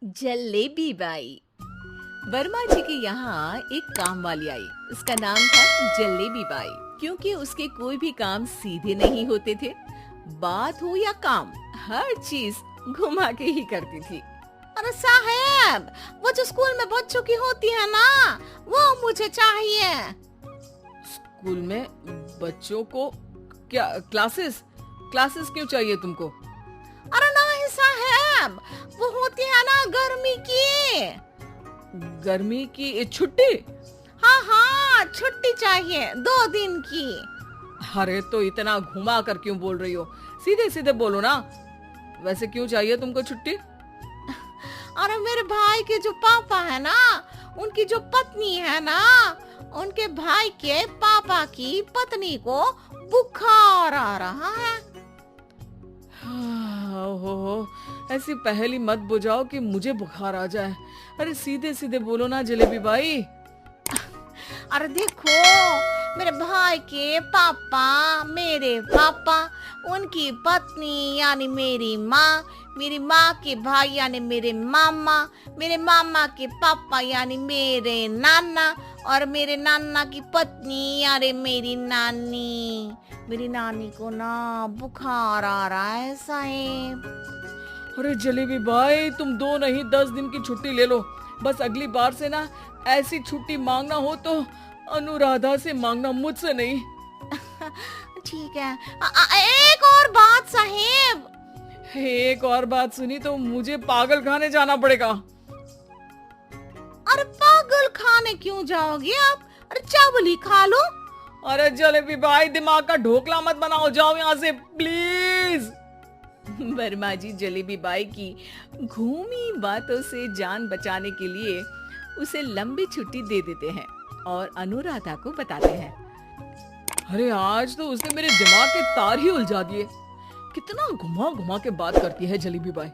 Jalebi by. Verma जी के यहाँ एक काम वाली आई। उसका नाम था जलेबी बाई, क्योंकि उसके कोई भी काम सीधे नहीं होते थे। बात हो या काम, हर चीज घुमा के ही करती थी। अरे साहब, वो जो स्कूल में बच्चों की होती है ना, वो मुझे चाहिए। स्कूल में बच्चों को क्या क्लासेस क्लासेस क्यों चाहिए तुमको? अरे नहीं साहब, वो होती है ना गर्मी की। गर्मी की छुट्टी? हाँ हाँ, छुट्टी चाहिए 2 दिन की। अरे तो इतना घुमा कर क्यों बोल रही हो? सीधे सीधे बोलो ना। वैसे क्यों चाहिए तुमको छुट्टी? अरे मेरे भाई के जो पापा है ना, उनकी जो पत्नी है ना, उनके भाई के पापा की पत्नी को बुखार आ रहा है। ओहो, ऐसी पहेली मत बुझाओ कि मुझे बुखार आ जाए। अरे सीधे सीधे बोलो ना जलेबी बाई। अरे देखो, मेरे भाई के पापा, मेरे पापा, उनकी पत्नी यानी मेरी माँ के भाई यानी मेरे मामा के पापा यानी मेरे नाना, और मेरे नाना की पत्नी यानी मेरी नानी को ना बुखार आ रहा है साहब। अरे जलेबी भाई, तुम 2 नहीं 10 दिन की छुट्टी ले लो। बस अगली बार से ना ऐसी छुट्टी मांगना हो तो अनुराधा से मांगना, मुझसे नहीं। ठीक है। एक और बात साहेब। एक और बात सुनी तो मुझे पागल खाने जाना पड़ेगा। अरे पागल खाने क्यों जाओगे आप? अरे चावल ही खा लो। अरे जलेबी भाई, दिमाग का ढोकला मत बनाओ, जाओ यहाँ से प्लीज। वर्मा जी जलेबी बाई की घूमी बातों से जान बचाने के लिए उसे लंबी छुट्टी दे देते हैं और अनुराधा को बताते हैं। अरे आज तो उसने मेरे दिमाग के तार ही उलझा दिए। कितना घुमा घुमा के बात करती है जलेबी बाई।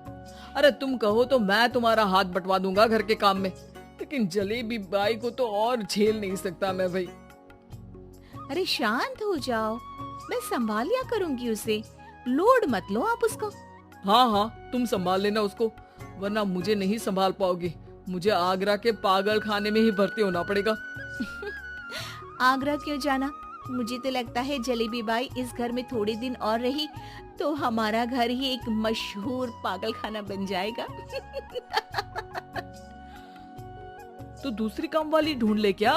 अरे तुम कहो तो मैं तुम्हारा हाथ बंटवा दूंगा घर के काम में, लेकिन जलेबी बाई को तो और झेल नहीं सकता मैं भाई। अरे शांत हो जाओ, मैं संभाल लिया करूंगी उसे, लोड मत लो आप उसको। हाँ हाँ, तुम संभाल लेना उसको, वरना मुझे नहीं संभाल पाओगी। मुझे आगरा के पागल खाने में ही भर्ती होना पड़ेगा। आगरा क्यों जाना? मुझे तो लगता है जलेबी बाई इस घर में थोड़े दिन और रही तो हमारा घर ही एक मशहूर पागल खाना बन जाएगा। तो दूसरी काम वाली ढूंढ ले क्या?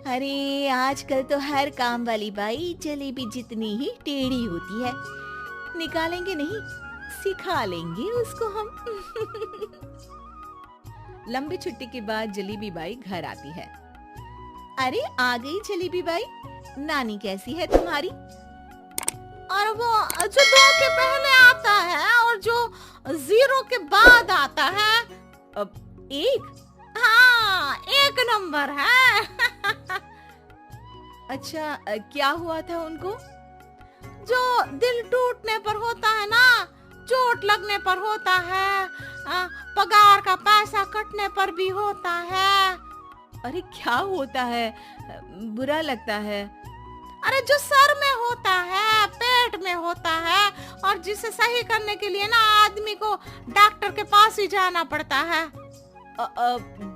अरे आजकल तो हर काम वाली बाई जलेबी जितनी ही टेढ़ी होती है। निकालेंगे नहीं, सिखा लेंगे उसको हम। लंबी छुट्टी के बाद जलेबी बाई घर आती है। अरे आ गई जलेबी बाई, नानी कैसी है तुम्हारी? और वो जो 2 के पहले आता है और जो 0 के बाद आता है। अब 1? हाँ, 1 नंबर है। अच्छा, क्या हुआ था उनको? जो दिल टूटने पर होता है ना, चोट लगने पर होता है, पगार का पैसा कटने पर भी होता है। अरे क्या होता है? बुरा लगता है? अरे जो सर में होता है, पेट में होता है, और जिसे सही करने के लिए ना आदमी को डॉक्टर के पास ही जाना पड़ता है।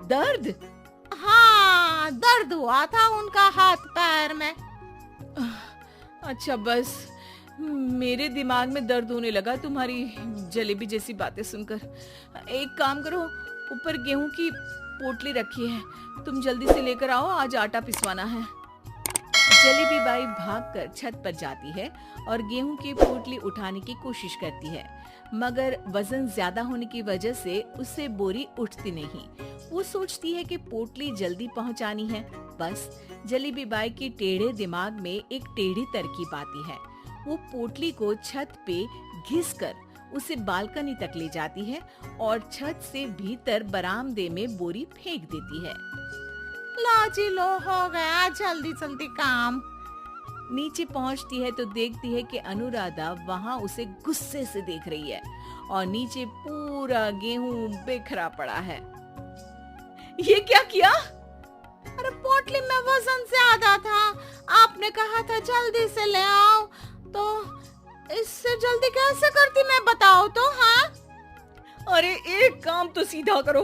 दर्द? हाँ, दर्द हुआ था उनका हाथ पैर में। अच्छा, बस मेरे दिमाग में दर्द होने लगा तुम्हारी जलेबी जैसी बातें सुनकर। एक काम करो, ऊपर गेहूं की पोटली रखी है, तुम जल्दी से लेकर आओ, आज आटा पिसवाना है। जलेबी बाई भागकर छत पर जाती है और गेहूं की पोटली उठाने की कोशिश करती है, मगर वजन ज्यादा होने की वजह से उससे बोरी उठती नहीं। वो सोचती है कि पोटली जल्दी पहुंचानी है। बस जलेबी बाई के टेढ़े दिमाग में एक टेढ़ी तरकीब आती है। वो पोटली को छत पे घिसकर उसे बालकनी तक ले जाती है और छत से भीतर बरामदे में बोरी फेंक देती है। लाजी लो, हो गया जल्दी जल्दी काम। नीचे पहुंचती है तो देखती है कि अनुराधा वहां उसे गुस्से से देख रही है और नीचे पूरा गेहूं बिखरा पड़ा है। ये क्या किया? अरे पोटली में वजन ज्यादा था, आपने कहा था जल्दी से ले आओ, तो इससे जल्दी कैसे करती मैं बताओ तो। हाँ, अरे एक काम तो सीधा करो,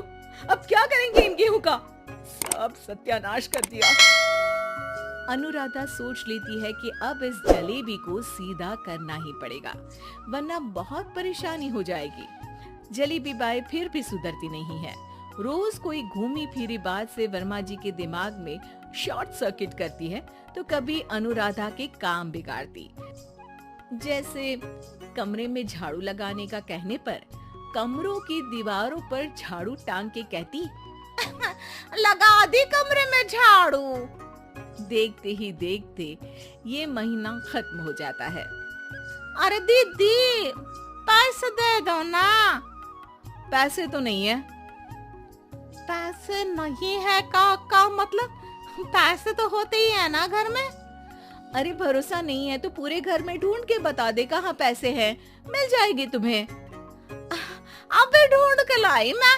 अब क्या करेंगे इन गेहूं का? सब सत्यानाश कर दिया। अनुराधा सोच लेती है कि अब इस जलेबी को सीधा करना ही पड़ेगा, वरना बहुत परेशानी हो जाएगी। जलेबी बाई फिर भी सुधरती नहीं है। रोज कोई घूमी फिरी बात से वर्मा जी के दिमाग में शॉर्ट सर्किट करती है, तो कभी अनुराधा के काम बिगाड़ती। जैसे कमरे में झाड़ू लगाने का कहने पर कमरों की दीवारों पर झाड़ू टांग के कहती, लगा दी कमरे में झाड़ू। देखते ही देखते ये महीना खत्म हो जाता है। अरे दीदी पैसे दे दो ना। पैसे तो नहीं है। पैसे नहीं है का मतलब पैसे तो होते ही है ना घर में। अरे भरोसा नहीं है तो पूरे घर में ढूंढ के बता दे कहाँ पैसे हैं, मिल जाएगी तुम्हें। अबे ढूंढ के लाई मैं।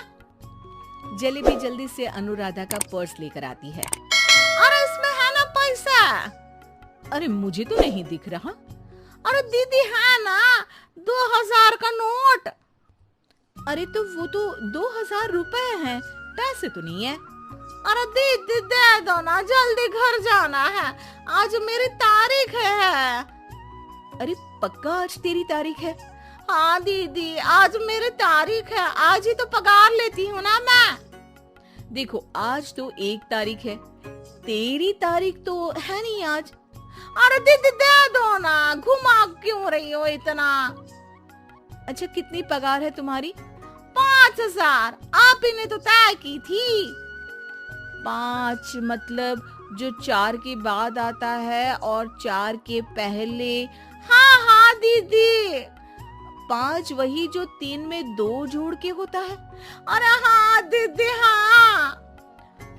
जलेबी जल्दी से अनुराधा का पर्स लेकर आती है। अरे इसमें है ना पैसा। अरे मुझे तो नहीं दिख रहा। अरे दीदी है ना 2000 का नोट। अरे तो वो तो 2000 रुपए हैं, पैसे तो नहीं है। अरे दीदी दे दो ना, जल्दी घर जाना है, आज मेरी तारीख है। अरे पक्का आज तेरी तारीख है? हाँ दीदी आज मेरी तारीख है, आज ही तो पगार लेती हूँ ना मैं। देखो आज तो 1 तारीख है, तेरी तारीख तो है नहीं आज। अरे दीदी दे दो ना, घुमा क्यों रही हो इतना। अच्छा कितनी पगार है तुम्हारी? 5000, आप ही ने तो तय की थी। 5 मतलब जो 4 के बाद आता है और 4 के पहले। हाँ हाँ दीदी। 5 वही जो 3 में 2 जोड़ के होता है। अरे हाँ दीदी हाँ।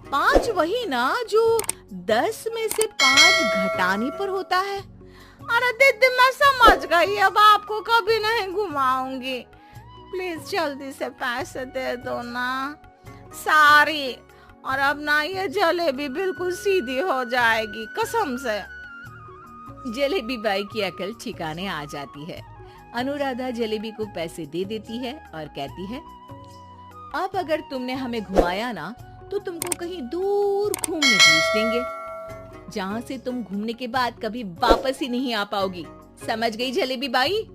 5 वही ना जो 10 में से 5 घटाने पर होता है। अरे दीदी मैं समझ गई, अब आपको कभी नहीं घुमाऊंगी। प्लीज जल्दी से पैसे दे दो ना सारी, और अब ना ये जलेबी बिल्कुल सीधी हो जाएगी कसम से। जलेबी बाई की अकल ठिकाने आ जाती है। अनुराधा जलेबी को पैसे दे देती है और कहती है, अब अगर तुमने हमें घुमाया ना तो तुमको कहीं दूर घूमने भेज देंगे, जहाँ से तुम घूमने के बाद कभी वापस ही नहीं आ पाओगी। समझ गई जलेबी बाई?